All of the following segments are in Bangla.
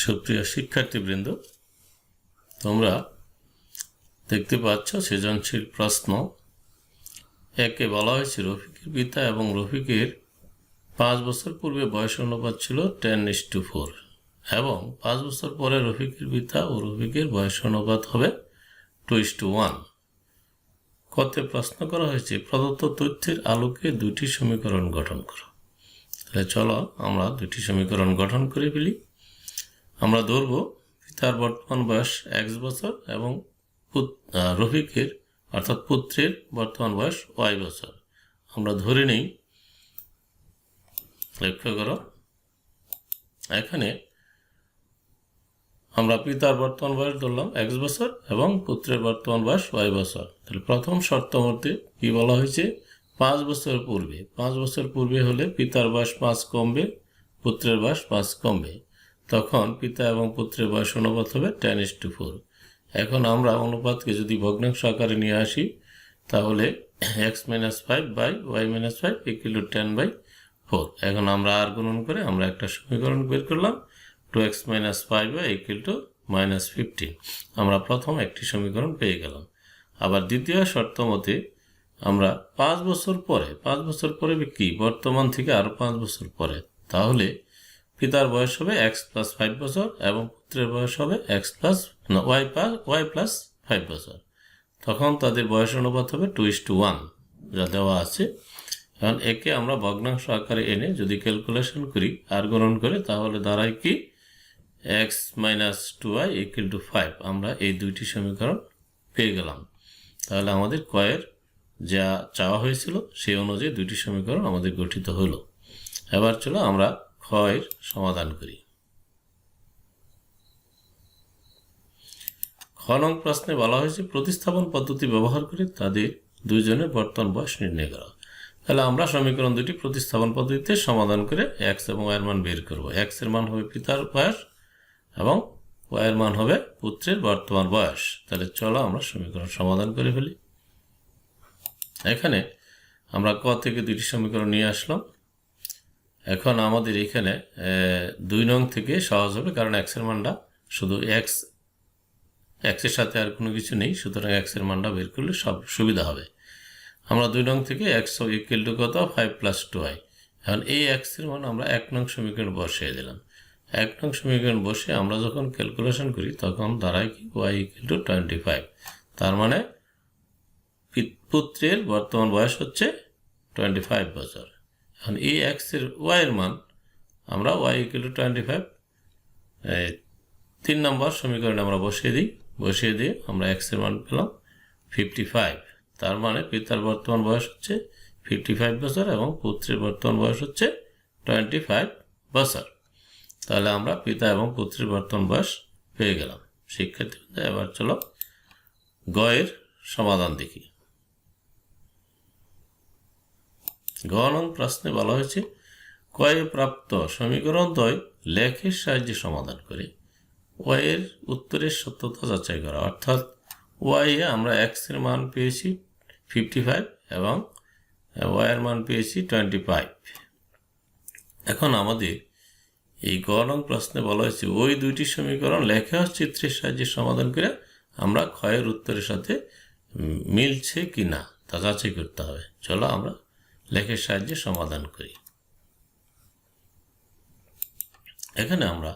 সুপ্রিয় শিক্ষার্থীবৃন্দ, তোমরা দেখতে পাচ্ছ সৃজনশীল প্রশ্ন একে বলা হয়েছে রফিকের পিতা এবং রফিকের 5 বছর পূর্বে বয়স অনুপাত ছিল 10:4 এবং 5 বছর পরে রফিকের পিতা ও রফিকের বয়স অনুপাত হবে 2:1। কতে প্রশ্ন করা হয়েছে প্রদত্ত তথ্যের আলোকে দুটি সমীকরণ গঠন করো। তাহলে চলো আমরা দুটি সমীকরণ গঠন করে ফেলি। আমরা ধরব পিতার বর্তমান বয়স x বছর এবং রফিকের অর্থাৎ পুত্রের বর্তমান বয়স y বছর। আমরা ধরে নেই, লক্ষ্য করো এখানে আমরা পিতার বর্তমান বয়স ধরলাম x বছর এবং পুত্রের বর্তমান বয়স y বছর। তাহলে প্রথম শর্ত মতে কি বলা হয়েছে, 5 বছর পূর্বে। 5 বছর পূর্বে হলে পিতার বয়স 5 কমবে, পুত্রের বয়স 5 কমবে, তখন পিতা এবং পুত্রের বয়স অনুপাত হবে 10:4। এখন আমরা অনুপাতকে যদি ভগ্নাংশ আকারে নিয়ে আসি তাহলে x - 5 বাই y - 5 = 10/4। এখন আমরা আর গুণন করে আমরা একটা সমীকরণ বের করলাম, 2x - 5y = -15। আমরা প্রথম একটি সমীকরণ পেয়ে গেলাম। আবার দ্বিতীয় শর্ত মতে আমরা 5 বছর পরে কি বর্তমান থেকে আরো 5 বছর পরে, তাহলে পিতার বয়স হবে x + 5 বছর এবং পুত্রের বয়স হবে y + 5 বছর। তখন তাদের বয়স অনুপাত হবে 2:1 যা দেওয়া আছে। এখন একে আমরা ভগ্নাংশ আকারে এনে যদি ক্যালকুলেশন করি আর গণন করে তাহলে দাঁড়ায় কি x - 2y = 5। আমরা এই দুইটি সমীকরণ পেয়ে গেলাম। তাহলে আমাদের কয়ের যা চাওয়া হয়েছিল সেই অনুযায়ী দুইটি সমীকরণ আমাদের গঠিত হলো। এবার চলো আমরা ক্ষয়ের সমাধান করি। খ নং প্রশ্নে বলা হয়েছে প্রতিস্থাপন পদ্ধতি ব্যবহার করে তাদের দুইজনের বর্তমান বয়স নির্ণয় করা। তাহলে আমরা সমীকরণ দুটি প্রতিস্থাপন পদ্ধতিতে সমাধান করে x এবং y এর মান বের করব। x এর মান হবে পিতার বয়স এবং y এর মান হবে পুত্রের বর্তমান বয়স। তাহলে চলো আমরা সমীকরণ সমাধান করে ফেলি। এখানে আমরা ক থেকে দুইটি সমীকরণ নিয়ে আসলাম। এখন আমাদের এখানে 2 নং থেকে সহজ হবে, কারণ x এর মানটা শুধু x এর সাথে আর কোনো কিছু নেই, সুতরাং x এর মানটা বের করলে সব সুবিধা হবে। আমরা 2 নং থেকে x = কত 5 + 2y। এখন এই x এর মান আমরা 1 নং সমীকরণ বসিয়ে দিলাম। 1 নং সমীকরণ বসে আমরা যখন ক্যালকুলেশন করি তখন দাঁড়ায় কি y = 25। তার মানে পুত্রের বর্তমান বয়স হচ্ছে 25 বছর। এখন এই x এর y এর মান আমরা y = 25 3 নম্বর সমীকরণে আমরা বসিয়ে দিয়ে আমরা x এর মান পেলাম 55। তার মানে পিতার বর্তমান বয়স হচ্ছে 55 বছর এবং পুত্রের বর্তমান বয়স হচ্ছে 25 বছর। তাহলে আমরা পিতা এবং পুত্রের বর্তমান বয়স পেয়ে গেলাম। শিক্ষার্থীরা এবার চলো গ এর সমাধান দেখি। গ নং প্রশ্নে বলা হয়েছে কয়ে প্রাপ্ত সমীকরণ দ্বয় লেখের সাহায্যে সমাধান করে y এর উত্তরের সত্যতা যাচাই করা। অর্থাৎ y এ আমরা x এর মান পেয়েছি 55 এবং y এর মান পেয়েছি 25। এখন আমাদের এই গ নং প্রশ্নে বলা হয়েছে ওই দুইটি সমীকরণ লেখা চিত্রের সাহায্যে সমাধান করে আমরা ক্ষয়ের উত্তরের সাথে মিলছে কি না তা যাচাই করতে হবে। চলো আমরা লেখের সাহায্যে সমাধান করি। এখানে আমরা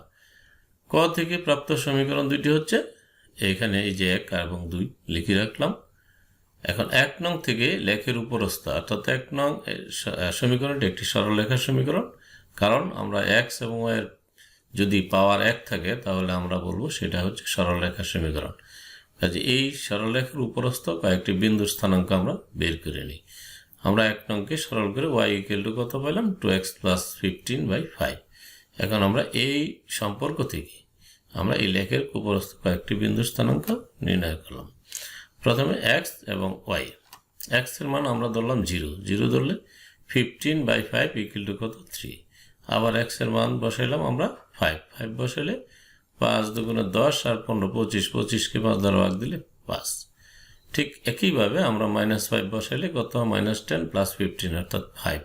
ক থেকে প্রাপ্ত সমীকরণ দুইটি হচ্ছে, এখানে এই যে 1 এবং 2 লিখে রাখলাম। এখন 1 নং থেকে লেখের উপরস্থ অর্থাৎ 1 নং সমীকরণটি একটি সরলরেখার সমীকরণ, কারণ আমরা x এবং y এর যদি পাওয়ার 1 থাকে তাহলে আমরা বলবো সেটা হচ্ছে সরলরেখার সমীকরণ। কাজে এই সরলরেখার উপরস্থ কয়েকটি বিন্দুর স্থানাঙ্ক আমরা বের করে নিই। আমরা 1 নংকে সরল করে y = কত পেলাম 2x + 15/5। এখন আমরা এই সম্পর্ক থেকে আমরা এই লেখের উপরস্থ কয়েকটি বিন্দুর স্থানাঙ্ক নির্ণয় করলাম। প্রথমে x এবং y। x এর মান আমরা ধরলাম 0 ধরলে 15/5 = কত 3। আবার x এর মান বসাইলাম আমরা 5 বসাইলে 5 × 10 আর 15 25কে 5 দ্বারা ভাগ দিলে 5। ঠিক একইভাবে আমরা -5 বসাইলে কত -10 + 15 অর্থাৎ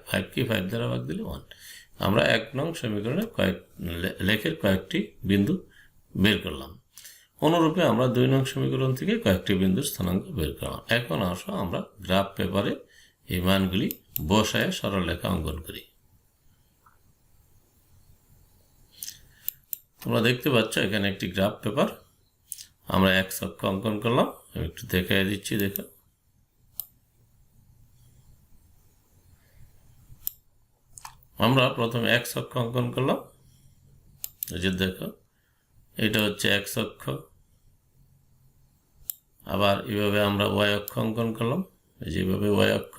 5 কে 5 দ্বারা ভাগ দিলে 1। আমরা 1 নং সমীকরণে লেখের কয়েকটি বিন্দু বের করলাম। অনুরূপে আমরা 2 নং সমীকরণ থেকে কয়েকটি বিন্দুর স্থানাঙ্ক বের করলাম। এখন আসো আমরা গ্রাফ পেপারে এই মানগুলি বসায় সরলরেখা অঙ্কন করি। তোমরা দেখতে পাচ্ছ এখানে একটি গ্রাফ পেপার, আমরা x অক্ষ অঙ্কন করলাম। আমি একটু দেখাই দিচ্ছি, দেখো। আমরা প্রথমে x অক্ষ অঙ্কন করলাম, এই যে দেখো এটা হচ্ছে x অক্ষ। আবার এইভাবে আমরা y অক্ষ অঙ্কন করলাম, এই যে এইভাবে y অক্ষ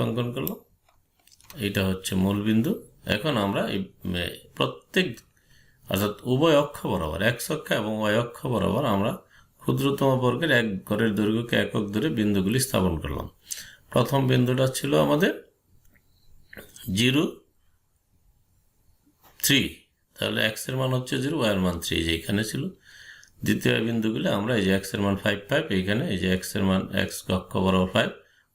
অঙ্কন করলাম। এইটা হচ্ছে মূল বিন্দু। এখন আমরা এই প্রত্যেক অর্থাৎ উভয় অক্ষ বরাবর x অক্ষ এবং y অক্ষ বরাবর আমরা ক্ষুদ্রতম বর্গের এক ঘরের দৈর্ঘ্যকে একক ধরে বিন্দুগুলি স্থাপন করলাম। প্রথম বিন্দুটা ছিল আমাদের 0, 3, তাহলে x এর মান হচ্ছে 0, y এর মান 3, যে এখানে ছিল। দ্বিতীয় বিন্দুগুলি আমরা এই যে x এর মান 5, 5, এইখানে এই যে x এর মান x অক্ষ বরাবর 5,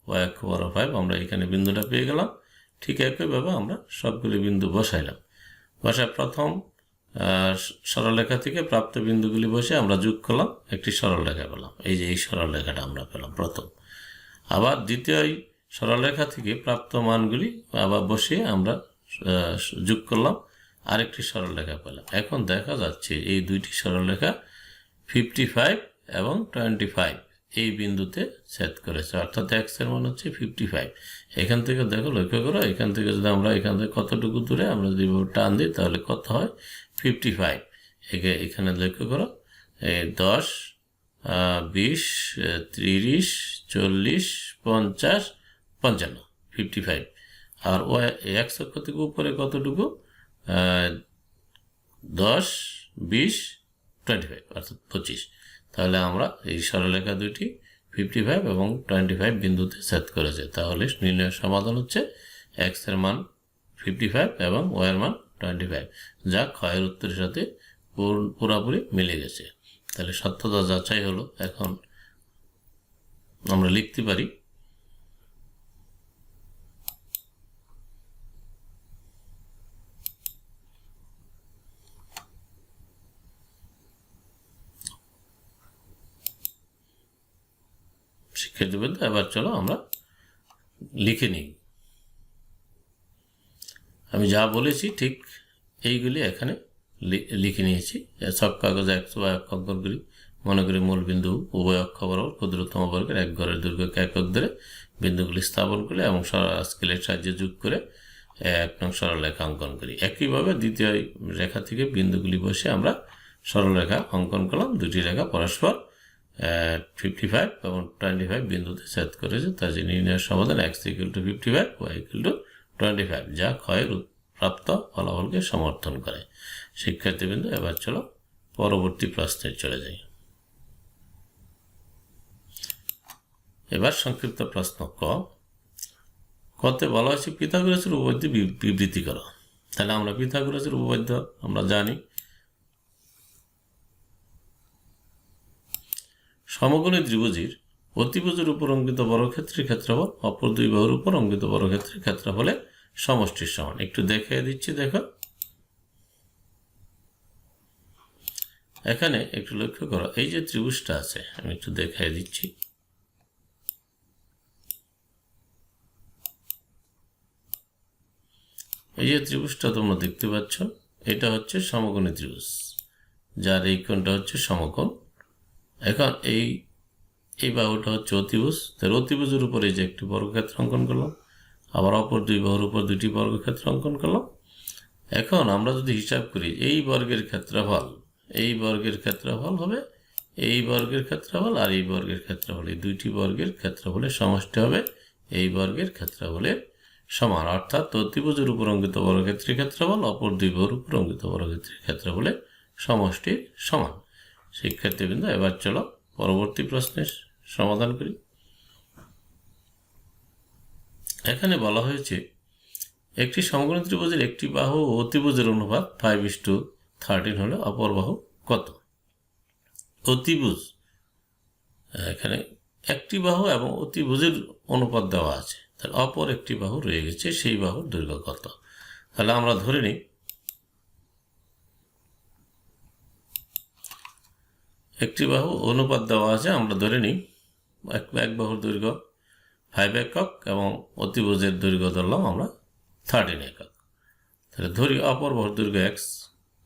y অক্ষ বরাবর 5, আমরা এখানে বিন্দুটা পেয়ে গেলাম। ঠিক একইভাবে আমরা সবগুলি বিন্দু বসাইলাম। বসায় প্রথম সরলরেখা থেকে প্রাপ্ত বিন্দুগুলি বসে আমরা যোগ করলাম, একটি সরলরেখা পেলাম। এই যে এই সরলরেখাটা আমরা পেলাম প্রথম। আবার দ্বিতীয় সরলরেখা থেকে প্রাপ্ত মানগুলি আবার বসিয়ে আমরা যোগ করলাম, আরেকটি সরলরেখা পেলাম। এখন দেখা যাচ্ছে এই দুইটি সরলরেখা 55 এবং 25 এই বিন্দুতে ছেদ করেছে, অর্থাৎ x এর মান হচ্ছে 55। এখান থেকে দেখো, লক্ষ্য করো, এখান থেকে যদি আমরা এখান থেকে কতটুকু দূরে আমরা যদি টান দিই তাহলে কত হয়? 55। এখানে লক্ষ্য করো, 10, 20, 30, 40, 50, 55, 55। আর x অক্ষ থেকে উপরে কতটুকু? 10, 20, 25, অর্থাৎ 25। তাহলে আমরা এই সরলরেখা দুইটি 55 এবং 25 বিন্দুতে ছেদ করেছে। তাহলে নির্ণয়ের সমাধান হচ্ছে x এর মান 55 এবং y এর মান 25, যা ক্ষয়ের উত্তরের সাথে পুরোপুরি মিলে গেছে। তাহলে সত্যতা যাচাই হলো। এখন আমরা লিখতে পারি শিক্ষার্থীবৃন্দ, এবার চলো আমরা লিখে নিই। আমি যা বলেছি ঠিক এইগুলি এখানে লিখে নিয়েছি। সব কাগজে অঙ্কনগুলি মনে করি মূল বিন্দু উভয় অক্ষ বরাবর ক্ষুদ্রতম বর্গের এক ঘরের দৈর্ঘ্যকে একক ধরে বিন্দুগুলি স্থাপন করে এবং স্কেলের সাহায্যে যোগ করে 1 নং সরলরেখা অঙ্কন করি। একইভাবে দ্বিতীয় রেখা থেকে বিন্দুগুলি বসে আমরা সরলরেখা অঙ্কন করলাম। দুটি রেখা পরস্পর 55 এবং 25 বিন্দুতে ছেদ করেছে। তার যে নির্ণয়ের সমাধান x = 55, y = 25, যা ক্ষয়ের প্রাপ্ত ফলাফলকে সমর্থন করে। শিক্ষার্থীবৃন্দ, এবার চলো পরবর্তী প্রশ্নে চলে যাই। এবার সংক্ষিপ্ত প্রশ্ন কতে বলা হয়েছে পিথাগোরাসের উপপাদ্য বিবৃতি করো। তাহলে আমরা পিথাগোরাসের উপপাদ্য আমরা জানি। সমকোণী ত্রিভুজের অতিভুজের উপর অঙ্কিত বর্গক্ষেত্রের ক্ষেত্রফল অপর দুই বাহুর উপর অঙ্কিত বর্গক্ষেত্রের ক্ষেত্রফলের সমষ্টির সমান। একটু দেখিয়ে দিচ্ছি, দেখো এখানে একটু লক্ষ্য করো, এই যে ত্রিভুজটা আছে আমি একটু দেখিয়ে দিচ্ছি। এই যে ত্রিভুজটা তোমরা দেখতে পাচ্ছ, এটা হচ্ছে সমকোণী ত্রিভুজ, যার এই কোণটা হচ্ছে সমকোণ। এখন এই বাহুটা হচ্ছে অতিভুজ। তার অতিভুজের উপরে যে একটি বর্গক্ষেত্র অঙ্কন করলাম, আবার অপর দুই বাহুর উপর দুইটি বর্গক্ষেত্র অঙ্কন করলাম। এখন আমরা যদি হিসাব করি, এই বর্গের ক্ষেত্রফল হবে এই বর্গের ক্ষেত্রফল আর এই বর্গের ক্ষেত্রফল, এই দুইটি বর্গের ক্ষেত্রফলের সমষ্টি হবে এই বর্গের ক্ষেত্রফলের সমান। অর্থাৎ অতিভুজের উপর অঙ্কিত বর্গক্ষেত্রের ক্ষেত্রফল অপর দুই বাহুর উপর অঙ্কিত বর্গক্ষেত্রের ক্ষেত্রফলের সমষ্টির সমান। শিক্ষার্থীবৃন্দ, এবার চলো পরবর্তী প্রশ্নের সমাধান করি। এখানে বলা হয়েছে একটি সমকোণী ত্রিভুজের একটি বাহু ও অতিভুজের অনুপাত 5:13 হলে অপর বাহু কত? অতিভুজ, এখানে একটি বাহু এবং অতিভুজের অনুপাত দেওয়া আছে, তাহলে অপর একটি বাহু রয়ে গেছে, সেই বাহুর দৈর্ঘ্য কত? তাহলে আমরা ধরে নিই একটি বাহু অনুপাত দেওয়া আছে, আমরা ধরে নিই এক বাহুর দৈর্ঘ্য 5 একক এবং অতিভুজের দৈর্ঘ্য ধরলাম আমরা 13 একক। তাহলে ধরি অপর বাহুর দৈর্ঘ্য x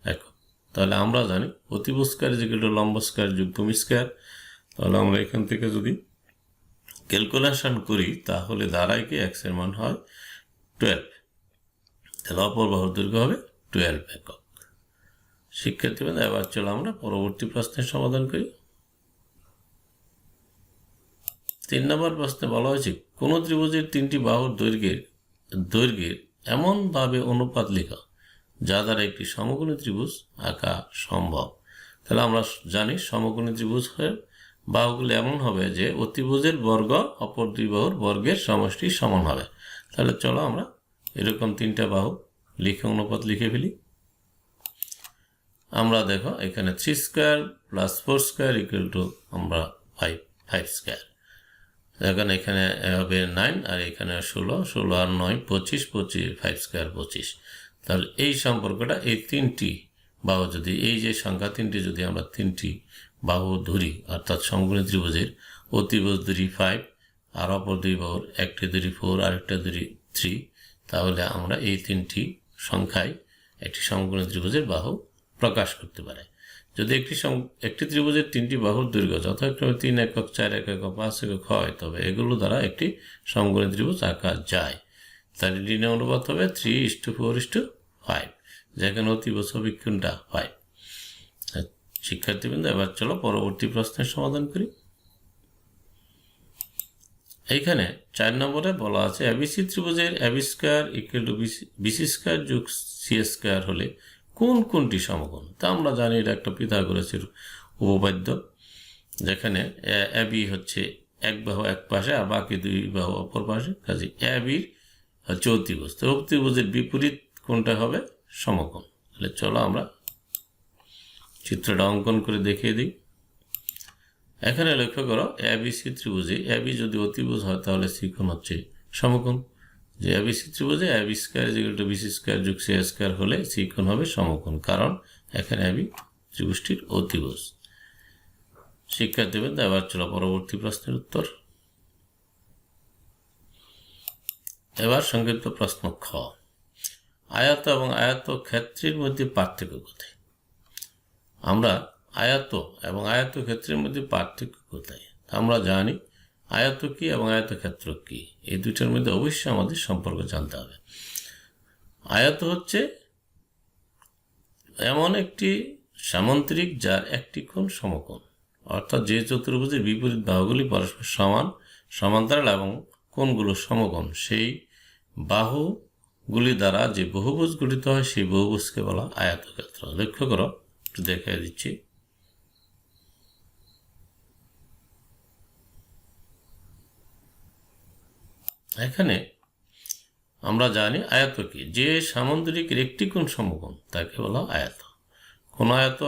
একক। তাহলে আমরা জানি অতিভুজ স্কয়ার ইকুয়াল টু লম্ব স্কয়ার যোগ ভূমি স্কয়ার। তাহলে আমরা এখান থেকে যদি ক্যালকুলেশন করি তাহলে দাঁড়ায় কি x এর মান হয় 12। তাহলে অপর বাহুর দৈর্ঘ্য হবে 12 একক। শিক্ষার্থীবৃন্দ, এবার চলো আমরা পরবর্তী প্রশ্নের সমাধান করি। 3 নম্বর প্রশ্নে বলা হয়েছে কোন ত্রিভুজের 3টি বাহুর দৈর্ঘ্যের এমনভাবে অনুপাত লেখা যা দ্বারা একটি সমকোণী ত্রিভুজ আঁকা সম্ভব। তাহলে আমরা জানি সমকোণী ত্রিভুজ হয়ে বাহুগুলো এমন হবে যে অতিভুজের বর্গ অপর দুই বাহুর বর্গের সমষ্টি সমান হবে। তাহলে চলো আমরা এরকম 3টা বাহু লিখে অনুপাত লিখে ফেলি। আমরা দেখো এখানে 3 square plus 4 square equal two আমরা 5 স্কয়ার। এখন এখানে হবে 9 আর এখানে 16 আর 9 25 5 স্কয়ার 25। তাহলে এই সম্পর্কটা এই 3টি বাহু যদি এই যে সংখ্যা 3টি যদি আমরা 3টি বাহু ধরি অর্থাৎ সমকোণী ত্রিভুজের অতিভুজ ধরি 5 আর অপর দুই বাহুর একটি ধরি 4 আর একটা ধরি 3, তাহলে আমরা এই 3টি সংখ্যায় একটি সমকোণী ত্রিভুজের বাহু প্রকাশ করতে পারে। যদি একটি ত্রিভুজের 3টি বাহুর দৈর্ঘ্য যথাক্রমে 3 একক 4 একক 5 একক হয় তবে এগুলো দ্বারা একটি সমকোণী ত্রিভুজ আঁকা যায়। তাহলে ঋণের অনুপাত হবে 3:4:5, যেখানে অতিভুজ সমীকরণটা 5। শিক্ষার্থীবৃন্দ, এবার চলো পরবর্তী প্রশ্নের সমাধান করি। এইখানে 4 নম্বরে বলা আছে এবিসি ত্রিভুজের AB square equal to BC square যোগ সি স্কয়ার হলে কোনটি সমকোণ? তা আমরা জানি এটা একটা পিথাগোরাসের উপপাদ্য, যেখানে এবি হচ্ছে এক বাহু এক পাশে আর বাকি দুই বাহু অপর পাশে, কাজে এবির হচ্ছে অতিভুজ। তো অতিভুজের বিপরীত কোনটা হবে? সমকোণ। তাহলে চলো আমরা চিত্রটা অঙ্কন করে দেখিয়ে দিই। এখানে লক্ষ্য করো এবিসি ত্রিভুজে এবি যদি অতিভুজ হয় তাহলে সি কোণ হচ্ছে সমকোণ। যে এবিসি ত্রিভুজে AB square equal to BC square যোগ সি স্কয়ার হলে সি কোণ হবে সমকোণ, কারণ এখানে এবি ত্রিভুজটির অতিভুজ। শিক্ষার্থীবৃন্দ, এবার চলো পরবর্তী প্রশ্নের উত্তর। এবার সংক্ষিপ্ত প্রশ্ন খ, আয়ত এবং আয়তক্ষেত্রের মধ্যে পার্থক্য কোথায়? আমরা আয়ত এবং আয়তক্ষেত্রের মধ্যে পার্থক্য কোথায় আমরা জানি। আয়ত কি এবং আয়তক্ষেত্র কি, এই দুইটার মধ্যে অবশ্যই আমাদের সম্পর্ক জানতে হবে। আয়ত হচ্ছে এমন একটি সামান্তরিক যার একটি কোণ সমকোণ, অর্থাৎ যে চতুর্ভুজের বিপরীত বাহুগুলি পরস্পর সমান্তরাল এবং কোণগুলো সমকোণ, সেই বাহুগুলি দ্বারা যে বহুভুজ গঠিত হয় সেই বহুভুজকে বলা আয়তক্ষেত্র। লক্ষ্য করো, একটু দেখিয়ে দিচ্ছি। এখানে আমরা জানি আয়ত কি, যে সামান্তরিকের একটি কোণ সমকোণ তাকে বলা আয়ত। কোন আয়ত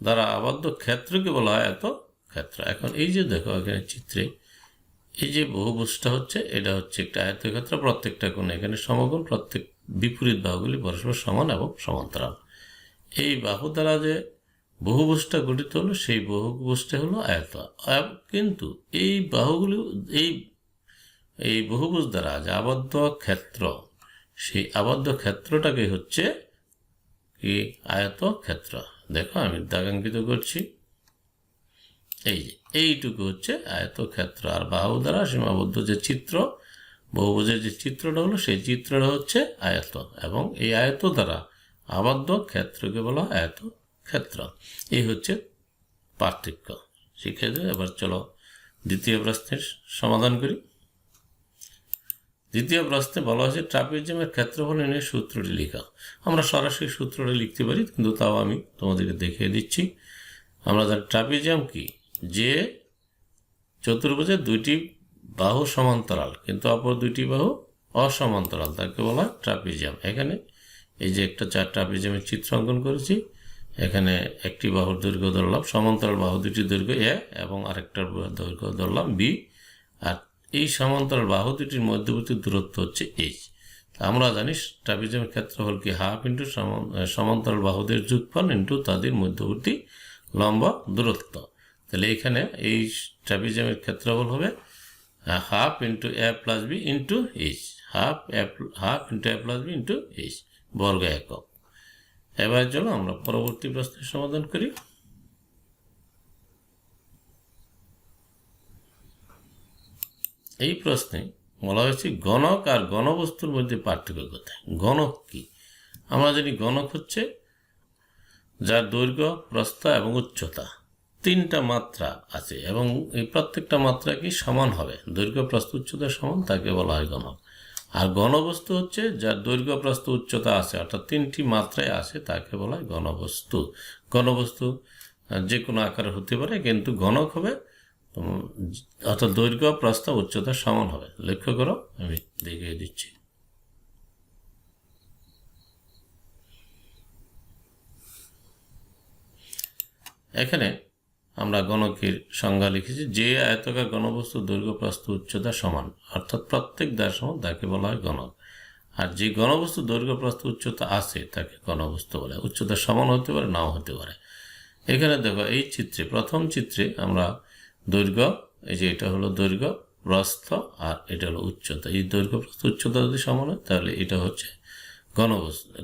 দ্বারা আবদ্ধ ক্ষেত্রকে বলা আয়ত ক্ষেত্র। এখন এই যে দেখো এখানে চিত্রে এই যে বহুভুজটা হচ্ছে, এটা হচ্ছে একটা আয়তক্ষেত্র, প্রত্যেকটা কোণ এখানে সমকোণ, প্রত্যেক বিপরীত বাহুগুলি পরস্পর সমান এবং সমান্তরাল। এই বাহু দ্বারা যে বহুভুজটা গঠিত হলো সেই বহুভুজটা হলো আয়ত। কিন্তু এই বাহুগুলি এই বহুভুজ দ্বারা যে আবদ্ধ ক্ষেত্র, সেই আবদ্ধ ক্ষেত্রটাকে হচ্ছে কি আয়তক্ষেত্র। দেখো আমি দাগাঙ্কিত করছি, এই যে এইটুকু হচ্ছে আয়তক্ষেত্র। আর বাহু দ্বারা সীমাবদ্ধ যে চিত্র, বহুভুজের যে চিত্রটা হলো সেই চিত্রটা হচ্ছে আয়ত, এবং এই আয়ত দ্বারা আবদ্ধ ক্ষেত্রকে বলা আয়তক্ষেত্র। এই হচ্ছে পার্থক্য। শিখেছে। এবার চলো দ্বিতীয় প্রশ্নের সমাধান করি। দ্বিতীয় প্রশ্নে বলা হয়েছে ট্রাপিজিয়ামের ক্ষেত্রফল নিয়ে সূত্রটি লেখা। আমরা সরাসরি সূত্রটা লিখতে পারি, কিন্তু তাও আমি তোমাদেরকে দেখিয়ে দিচ্ছি। আমরা জানি ট্রাপিজিয়াম কি, যে চতুর্ভুজের দুইটি বাহু সমান্তরাল কিন্তু অপর দুইটি বাহু অসমান্তরাল তাকে বলা ট্রাপিজিয়াম। এখানে এই যে একটা ট্রাপিজিয়ামের চিত্র অঙ্কন করেছি, এখানে একটি বাহুর দৈর্ঘ্য ধরলাম, সমান্তরাল বাহু দুটির দৈর্ঘ্য এ এবং আরেকটার দৈর্ঘ্য ধরলাম বি, আর এই সমান্তরাল বাহু দুটির মধ্যবর্তী দূরত্ব হচ্ছে এইচ। আমরা জানি ট্রাপিজিয়ামের ক্ষেত্রফল কি হাফ ইন্টু সমান্তরাল বাহুদের যোগফল ইন্টু তাদের মধ্যবর্তী লম্ব দূরত্ব। তাহলে এখানে এই ট্রাপিজিয়ামের ক্ষেত্রফল হবে half into A plus B into H, half into A plus B into H বর্গ একক। এবার চলো আমরা পরবর্তী প্রশ্নের সমাধান করি। এই প্রশ্নে বলা হয়েছে গণক আর গণবস্তুর মধ্যে পার্থক্য কোথায়। গণক কি? আমরা জানি গণক হচ্ছে যার দৈর্ঘ্য, প্রস্থ এবং উচ্চতা তিনটা মাত্রা আছে এবং এই প্রত্যেকটা মাত্রা কি সমান হবে, দৈর্ঘ্য, প্রস্থ, উচ্চতা সমান, তাকে বলা হয় গণক। আর ঘনবস্তু হচ্ছে যার দৈর্ঘ্য, প্রস্থ, উচ্চতা আছে, অর্থাৎ তিনটি মাত্রায় আছে, তাকে বলা হয় ঘনবস্তু। ঘনবস্তু যে কোনো আকারে হতে পারে, কিন্তু ঘনক হবে অর্থাৎ দৈর্ঘ্য, প্রস্থ, উচ্চতা সমান হবে। লক্ষ্য করো, আমি দেখিয়ে দিচ্ছি। এখানে আমরা গণকের সংজ্ঞা লিখেছি, যে আয়তাকার ঘনবস্তু দৈর্ঘ্য, প্রস্থ, উচ্চতা সমান, অর্থাৎ প্রত্যেক দ্বার সমান, তাকে বলা হয় গণক। আর যে ঘনবস্তু দৈর্ঘ্য, প্রস্থ, উচ্চতা আছে তাকে ঘনবস্তু বলে। উচ্চতা সমান হতে পারে, নাও হতে পারে। এখানে দেখো এই চিত্রে, প্রথম চিত্রে আমরা দৈর্ঘ্য, এই যে এটা হলো দৈর্ঘ্য, প্রস্থ আর এটা হলো উচ্চতা। এই দৈর্ঘ্য, প্রস্থ, উচ্চতা যদি সমান হয় তাহলে এটা হচ্ছে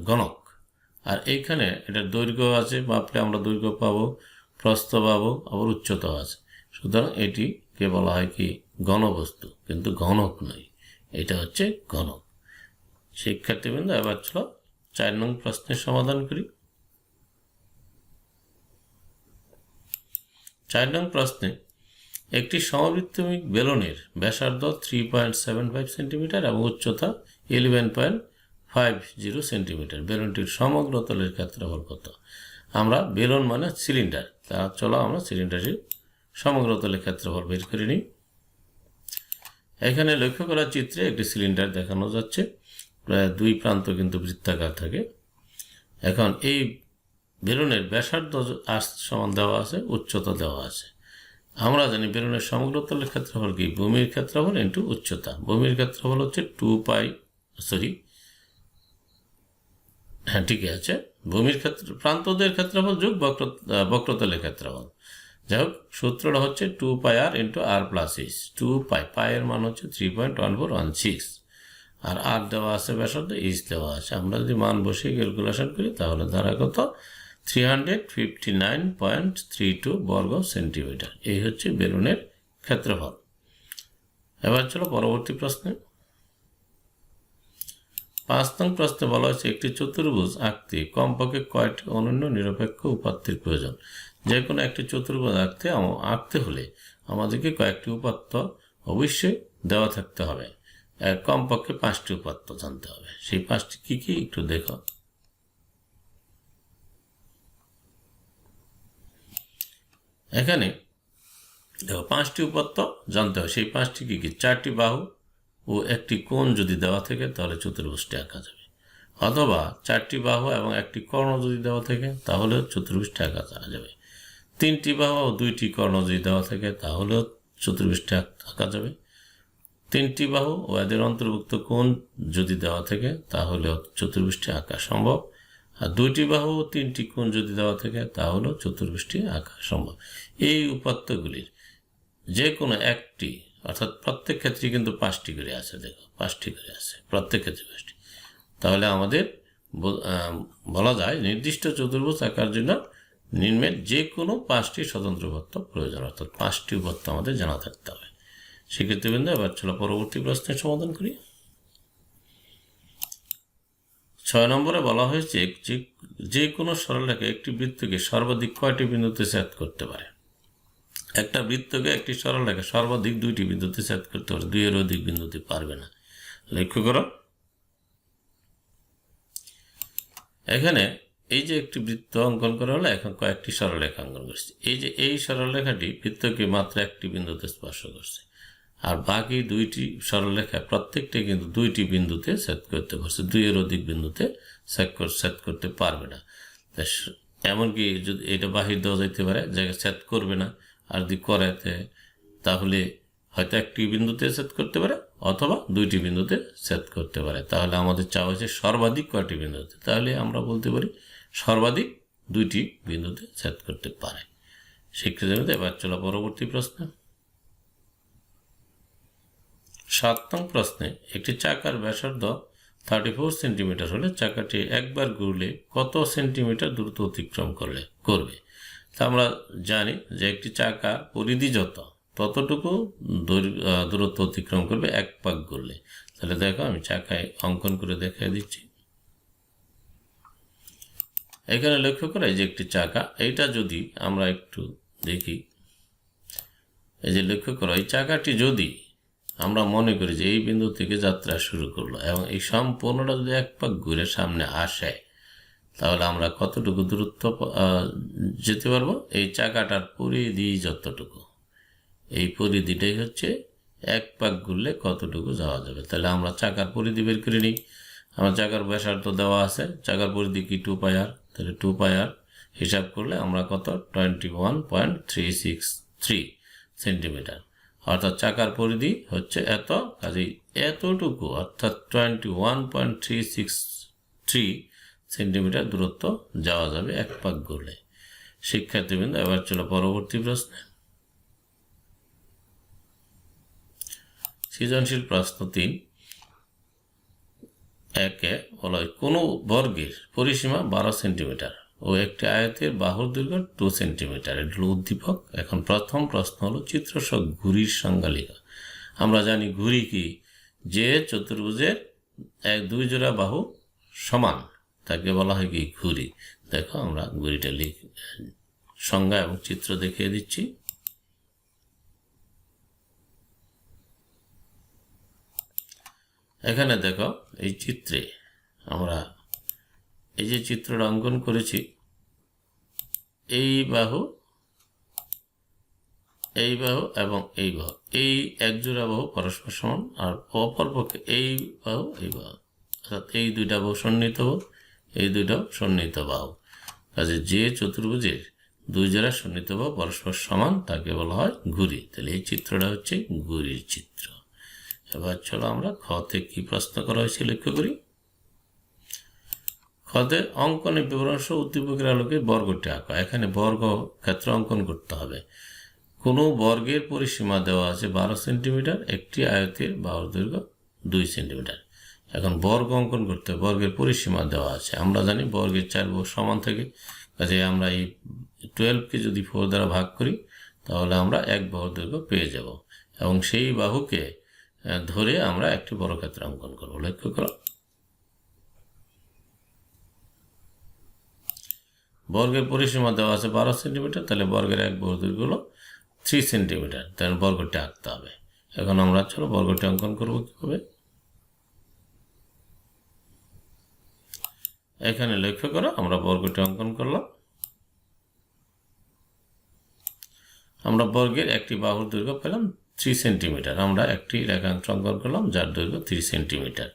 গণক। আর এইখানে এটা দৈর্ঘ্য আছে, মাপলে আমরা দৈর্ঘ্য পাবো, প্রস্থ পাবো, আবার উচ্চতাও আছে। সুতরাং এটিকে বলা হয় কি ঘনবস্তু, কিন্তু ঘনক নয়, এটা হচ্ছে ঘনক। শিক্ষার্থীবৃন্দ, এবার চলো 4 নং প্রশ্নের সমাধান করি। 4 নং প্রশ্নে একটি সমবৃত্তমিক বেলনের ব্যাসার্ধ 3.75 সেন্টিমিটার এবং উচ্চতা 11.50 সেন্টিমিটার। বেলনটির সমগ্র তলের ক্ষেত্রফল কত? আমরা বেলন মানে সিলিন্ডার, তা চলো আমরা সিলিন্ডারের সমগ্র তলের ক্ষেত্রফল বের করে নিই। এখানে লক্ষ্য করা চিত্রে একটি সিলিন্ডার দেখানো যাচ্ছে, প্রায় 2 প্রান্ত কিন্তু বৃত্তাকার থাকে। এখন এই বেলুনের ব্যাসার্ধ সমান দেওয়া আছে, উচ্চতা দেওয়া আছে। আমরা জানি বেলুনের সমগ্র তলের ক্ষেত্রফল কি ভূমির ক্ষেত্রফল ইন্টু উচ্চতা। ভূমির ক্ষেত্রফল হচ্ছে ঠিকই আছে, ভূমির প্রান্তদের ক্ষেত্রফল যোগ বক্রতলের ক্ষেত্রফল। যাই হোক, সূত্রটা হচ্ছে 2πr into r plus H. 2π, পায়ের মান হচ্ছে 3.1416, আর আর দেওয়া আছে ব্যাসার্ধ, এইচ দেওয়া আছে। আমরা যদি মান বসিয়ে ক্যালকুলেশন করি তাহলে ধারা কত? 359.32 বর্গ সেন্টিমিটার। এই হচ্ছে বেলুনের ক্ষেত্রফল। এবার চলো পরবর্তী প্রশ্নে। 5 নং প্রশ্নে বলা হয়েছে একটি চতুর্ভুজ আঁকতে কমপক্ষে কয়টি অনন্য নিরপেক্ষ উপাত্তের প্রয়োজন। যে কোনো একটি চতুর্ভুজ আঁকতে হলে আমাদেরকে কয়েকটি উপাত্ত অবশ্যই দেওয়া থাকতে হবে। কমপক্ষে 5টি উপাত্ত জানতে হবে। সেই 5টি কি কি একটু দেখো। এখানে দেখো 5টি উপাত্ত জানতে হবে। সেই 5টি কি কি? 4টি বাহু ও একটি কোণ যদি দেওয়া থাকে তাহলে চতুর্ভুজটি আঁকা যাবে, অথবা 4টি বাহু এবং একটি কর্ণ যদি দেওয়া থাকে তাহলে চতুর্ভুজটি আঁকা যাবে। 3টি বাহু ও 2টি কর্ণ যদি দেওয়া থাকে তাহলেও চতুর্ভুজটি আঁকা যাবে। 3টি বাহু ও এদের অন্তর্ভুক্ত কোণ যদি দেওয়া থাকে তাহলেও চতুর্ভুজটি আঁকা সম্ভব। আর 2টি বাহু ও 3টি কোণ যদি দেওয়া থাকে তাহলেও চতুর্ভুজটি আঁকা সম্ভব। এই উপাত্তগুলির যে কোনো একটি, অর্থাৎ প্রত্যেক ক্ষেত্রে কিন্তু 5টি করে আছে, দেখো 5টি করে আছে, প্রত্যেক ক্ষেত্রে 5টি। তাহলে আমাদের বলা যায় নির্দিষ্ট চতুর্ভুজ আঁকার জন্য নিম্নের যে কোনো 5টি স্বতন্ত্র উপাত্ত প্রয়োজন, অর্থাৎ 5টি উপাত্ত আমাদের জানা থাকতে হবে। শিক্ষার্থীবৃন্দ, এবার চলো পরবর্তী প্রশ্নের সমাধান করি। 6 নম্বরে বলা হয়েছে যে কোনো সরলরেখা একটি বৃত্তকে সর্বাধিক কয়টি বিন্দুতে ছেদ করতে পারে। একটা বৃত্তকে একটি সরলরেখা সর্বাধিক 2টি বিন্দুতে ছেদ করতে পারে, 2 এর অধিক বিন্দুতে পারবে না। লক্ষ্য করো, এখানে এই যে একটি বৃত্ত অঙ্কন করা হলো, এখন কয়েকটি সরলরেখা অঙ্কন করছে। এই যে এই সরলরেখাটি বৃত্তকে মাত্র একটি বিন্দুতে স্পর্শ করছে, আর বাকি 2টি সরলরেখা প্রত্যেকটি কিন্তু 2টি বিন্দুতে ছেদ করতে পারছে, 2 এর অধিক বিন্দুতে ছেদ করতে পারবে না। এমনকি যদি এটা বাহির দেওয়া যাইতে পারে, জায়গায় ছেদ করবে না, আর যদি করাতে তাহলে হয়তো একটি বিন্দুতে ছেদ করতে পারে অথবা দুইটি বিন্দুতে ছেদ করতে পারে। তাহলে আমাদের চাওয়া হয়েছে সর্বাধিক কয়টি বিন্দুতে, তাহলে আমরা বলতে পারি সর্বাধিক দুইটি বিন্দুতে ছেদ করতে পারে। শিক্ষার্থীদের এবার চলো পরবর্তী প্রশ্ন। 7 নং প্রশ্নে একটি চাকার ব্যাসার্ধ 34 সেন্টিমিটার হলে চাকাটি একবার ঘুরলে কত সেন্টিমিটার দূরত্ব অতিক্রম করবে। তা আমরা জানি যে একটি চাকা পরিধি যত ততটুকু দূরত্ব অতিক্রম করবে এক পাক ঘুরলে। তাহলে দেখো আমি চাকায় অঙ্কন করে দেখিয়ে দিচ্ছি। এখানে লক্ষ্য করা যে একটি চাকা, এইটা যদি আমরা একটু দেখি, এই যে লক্ষ্য করো এই চাকাটি যদি আমরা মনে করি যে এই বিন্দু থেকে যাত্রা শুরু করলো এবং এই সম্পূর্ণটা যদি এক পাক ঘুরে সামনে আসে, তাহলে আমরা কতটুকু দূরত্ব যেতে পারবো। এই চাকাটার পরিধি যতটুকু, এই পরিধিটাই হচ্ছে এক পাক ঘুরলে কতটুকু যাওয়া যাবে। তাহলে আমরা চাকার পরিধি বের করে নিই। আমার চাকার ব্যাসার্ধ দেওয়া আছে, চাকার পরিধি কি 2 পাই আর, তাহলে 2 পাই আর হিসাব করলে আমরা কত 21.363 সেন্টিমিটার, অর্থাৎ চাকার পরিধি হচ্ছে এত, কাজেই এতটুকু অর্থাৎ 21.363 সেন্টিমিটার দূরত্ব যাওয়া যাবে এক পাক ঘুরলে। শিক্ষার্থীবৃন্দ এবার চলো পরবর্তী প্রশ্নে। সৃজনশীল প্রশ্ন 3 একে বলা হয় কোনো বর্গের পরিসীমা 12 সেন্টিমিটার ও একটি আয়তের বাহুর দৈর্ঘ্য 2 সেন্টিমিটার। এটা হলো উদ্দীপক। এখন প্রথম প্রশ্ন হলো চিত্রসহ ঘুড়ির সংজ্ঞা লেখা। আমরা জানি ঘুড়ি কি, যে চতুর্ভুজের 2 জোড়া বাহু সমান তাকে বলা হয় কি ঘুড়ি। দেখো আমরা ঘুড়িটা সংজ্ঞা এবং চিত্র দেখিয়ে দিচ্ছি। এখানে দেখো এই চিত্রে আমরা এই যে চিত্রটা অঙ্কন করেছি, এই বাহু এবং এই বাহু, এই একজোড়া বাহু পরস্পর সমান, আর অপরপক্ষে এই বাহু অর্থাৎ এই দুইটা বাহু সন্নিহিত বাহু, এই দুইটাও সন্নিহিত বাহু। কাজে যে চতুর্ভুজের 2 জোড়া সন্নিহিত বাহু পরস্পর সমান তাকে বলা হয় ঘুড়ি। তাহলে এই চিত্রটা হচ্ছে ঘুড়ির চিত্র। এবার চলো আমরা খতে কি প্রশ্ন করা হয়েছে লক্ষ্য করি। খতে অঙ্কনে বিবরণ সহ উদ্দীপকের আলোকে বর্গটি আঁকা। এখানে বর্গ ক্ষেত্র অঙ্কন করতে হবে। কোনো বর্গের পরিসীমা দেওয়া আছে 12 সেন্টিমিটার, একটি আয়তের বাহুর দৈর্ঘ্য 2 সেন্টিমিটার। এখন বর্গ অঙ্কন করতে হবে, বর্গের পরিসীমা দেওয়া আছে। আমরা জানি বর্গের 4 বাহু সমান থাকে, কাজে আমরা এই 12কে যদি 4 দ্বারা ভাগ করি তাহলে আমরা এক বাহুর দৈর্ঘ্য পেয়ে যাব এবং সেই বাহুকে ধরে আমরা একটি বর্গক্ষেত্র অঙ্কন করব। লক্ষ্য করো বর্গের পরিসীমা দেওয়া আছে 12 সেন্টিমিটার, তাহলে বর্গের এক বাহুর দৈর্ঘ্য হলো 3 সেন্টিমিটার। তাহলে বর্গটি আঁকতে হবে। এখন আমরা চলো বর্গটি অঙ্কন করব কিভাবে। এখানে লক্ষ্য করো আমরা বর্গটি অঙ্কন করলাম। আমরা বর্গের একটি বাহুর দৈর্ঘ্য পেলাম 3 সেন্টিমিটার। আমরা একটি রেখাংশ অঙ্কন করলাম যার দৈর্ঘ্য 3 সেন্টিমিটার।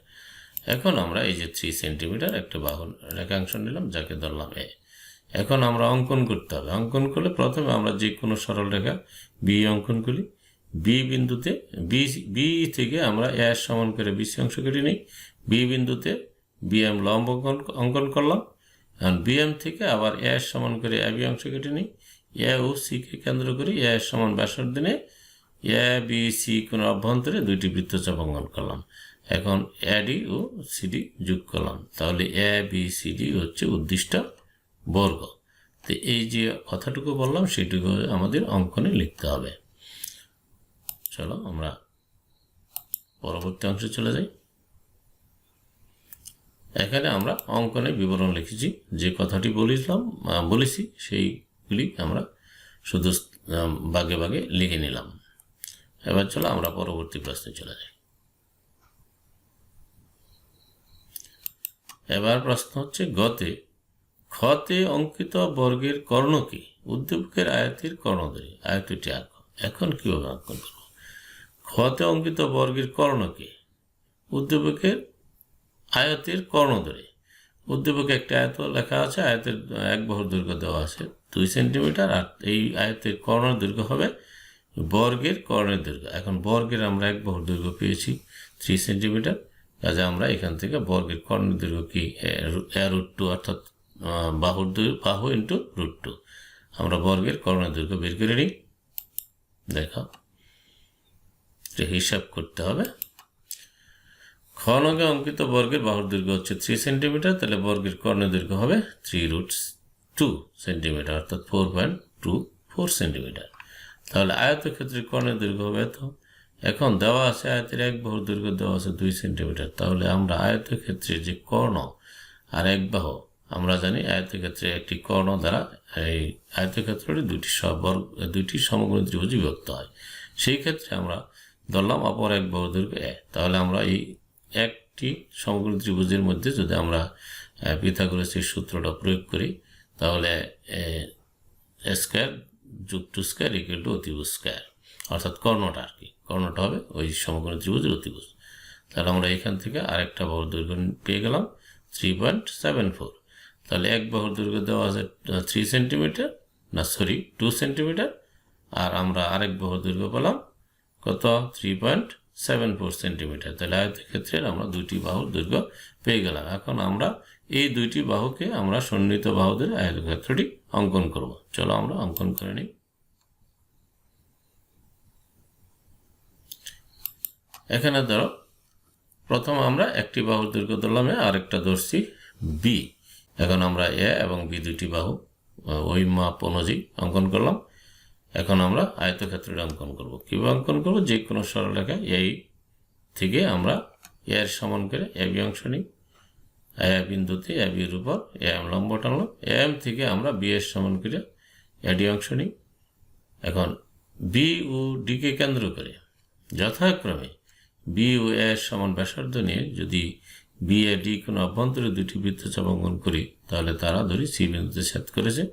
এখন আমরা এই যে 3 সেন্টিমিটার একটা বাহুর রেখাংশ নিলাম যাকে ধরলাম এ। এখন আমরা অঙ্কন করতে হবে। অঙ্কন করলে প্রথমে আমরা যে কোনো সরল রেখা বি অঙ্কন করি। বি বিন্দুতে বি থেকে আমরা এ সমান করে বিসি অংশ কেটে নিই। বি বিন্দুতে বিএম লম্ব অঙ্কন করলাম। এখন বিএম থেকে আবার এ সমান করে এবি অংশ কেটে নিই। এ ও সিকে কেন্দ্র করে এ সমান ব্যাসার্ধ নিয়ে এ বি সি কোন অভ্যন্তরে 2টি বৃত্তচাপ অঙ্কন করলাম। এখন এডি ও সিডি যোগ করলাম, তাহলে এ বি সিডি হচ্ছে উদ্দিষ্ট বর্গ। তো এই যে কথাটুকু বললাম সেটুকু আমাদের অঙ্কনে লিখতে হবে। চলো আমরা পরবর্তী অংশে চলে যাই। এখানে আমরা অঙ্কনে বিবরণ লিখেছি, যে কথাটি বলেছি সেইগুলি আমরা শুধু ভাগে ভাগে লিখে নিলাম। এবার চলো আমরা পরবর্তী প্রশ্নে চলে যাই। এবার প্রশ্ন হচ্ছে খতে অঙ্কিত বর্গের কর্ণ কি? উদ্দীপকের আয়তের কর্ণ ধরে আয়তটি আঁকো। এখন কিভাবে অঙ্কন করব? খতে অঙ্কিত বর্গের কর্ণ কি? উদ্দীপকের আয়তের কর্ণ ধরে। উদ্দীপকে একটা আয়ত লেখা আছে, আয়তের এক বাহুর দৈর্ঘ্য দেওয়া আছে 2 সেন্টিমিটার, আর এই আয়তের কর্ণের দৈর্ঘ্য হবে বর্গের কর্ণের দৈর্ঘ্য। এখন বর্গের আমরা এক বাহুর দৈর্ঘ্য পেয়েছি 3 সেন্টিমিটার, কাজে আমরা এখান থেকে বর্গের কর্ণের দৈর্ঘ্য কি √2, অর্থাৎ বাহু ইন্টু √2। আমরা বর্গের কর্ণের দৈর্ঘ্য বের করে নিই। দেখো হিসাব করতে হবে। খ নঙ্গে অঙ্কিত বর্গের বাহুর দৈর্ঘ্য হচ্ছে 3 সেন্টিমিটার, তাহলে বর্গের কর্ণের দৈর্ঘ্য হবে 3√2 সেন্টিমিটার, অর্থাৎ 4.24 সেন্টিমিটার। তাহলে আয়তক্ষেত্রের কর্ণের দৈর্ঘ্য হবে এত। এখন দেওয়া আছে আয়তের এক বাহুর দৈর্ঘ্য দেওয়া আছে 2 সেন্টিমিটার, তাহলে আমরা আয়তক্ষেত্রের যে কর্ণ আর এক বাহু, আমরা জানি আয়তক্ষেত্রে একটি কর্ণ দ্বারা এই আয়তক্ষেত্রটি দুইটি সমকোণী ত্রিভুজ বিভক্ত হয়। সেই ক্ষেত্রে আমরা ধরলাম অপর এক বাহুর দৈর্ঘ্য এ। তাহলে আমরা এই একটি সমকোণী ত্রিভুজের মধ্যে যদি আমরা পিথাগোরাসের সূত্রটা প্রয়োগ করি, তাহলে স্কয়ার যোগ 2 স্কয়ার ইকুয়াল টু অতিভুজ স্কয়ার, অর্থাৎ কর্ণটা আর কি, কর্ণটা হবে ওই সমকোণী ত্রিভুজের অতিভুজ। তাহলে আমরা এখান থেকে আরেকটা বাহুর দৈর্ঘ্য পেয়ে গেলাম 3.74। তাহলে এক বাহুর দৈর্ঘ্য দেওয়া আছে 3 সেন্টিমিটার, 2 সেন্টিমিটার, আর আমরা আরেক বাহুর দৈর্ঘ্য পেলাম কত 3.74 সেন্টিমিটার। তাহলে আয়তক্ষেত্রের আমরা দুইটি বাহুর দৈর্ঘ্য পেয়ে গেলাম। এখন আমরা এই দুইটি বাহুকে আমরা সন্নিহিত বাহু ধরে আয়তক্ষেত্রটি অঙ্কন করব। চলো আমরা অঙ্কন করে নিই। এখানে ধরো প্রথম আমরা একটি বাহুর দৈর্ঘ্য ধরলাম এ, আরেকটা ধরছি বি। এখন আমরা এ এবং বি দুইটি বাহু ওই মাপ অনুযায়ী অঙ্কন করলাম। এখন আমরা আয়তক্ষেত্রটি অঙ্কন করব। কীভাবে অঙ্কন করব? যে কোনো সরলরেখা এই থেকে আমরা এর সমান করে এ বি অংশ নিই। এ বিন্দুতে এ বির উপর এম লম্ব টানলাম। এম থেকে আমরা বি এর সমান করে এডি অংশ নিই। এখন বি ও ডিকে কেন্দ্র করে যথাক্রমে বি ও এর সমান ব্যাসার্ধ নিয়ে যদি বি এ ডি কোনো অভ্যন্তরে দুটি বৃত্তচাপ অঙ্কন করি, তাহলে তারা ধরি সি বিন্দুতে ছেদ করেছে।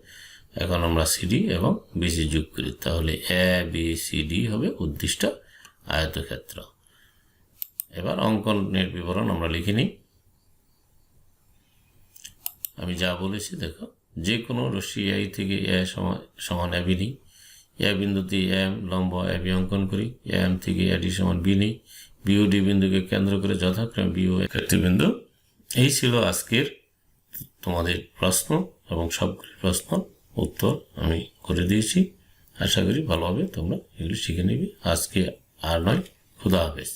এখন আমরা সিডি এবং বিসি যোগ করি, তাহলে এ বি সি ডি হবে উদ্দিষ্ট আয়তক্ষেত্র। এবার অঙ্কনের বিবরণ আমরা লিখে নিই। আমি যা বলেছি দেখো, যে কোনো রশ্মি এ থেকে এ সমান এ বি নিই। এ বিন্দুতে এম লম্ব এ বি অঙ্কন করি। এম থেকে এডি সমান বি নিই। বিও ডি বিন্দুকে কেন্দ্র করে যথাক্রমে বিও বিন্দু। এই ছিল আজকের তোমাদের প্রশ্ন এবং সবগুলি প্রশ্ন উত্তর আমি করে দিয়েছি। আশা করি ভালোভাবে তোমরা এগুলি শিখে নেবে। আজকে আর নয়, খুদা হাফেজ।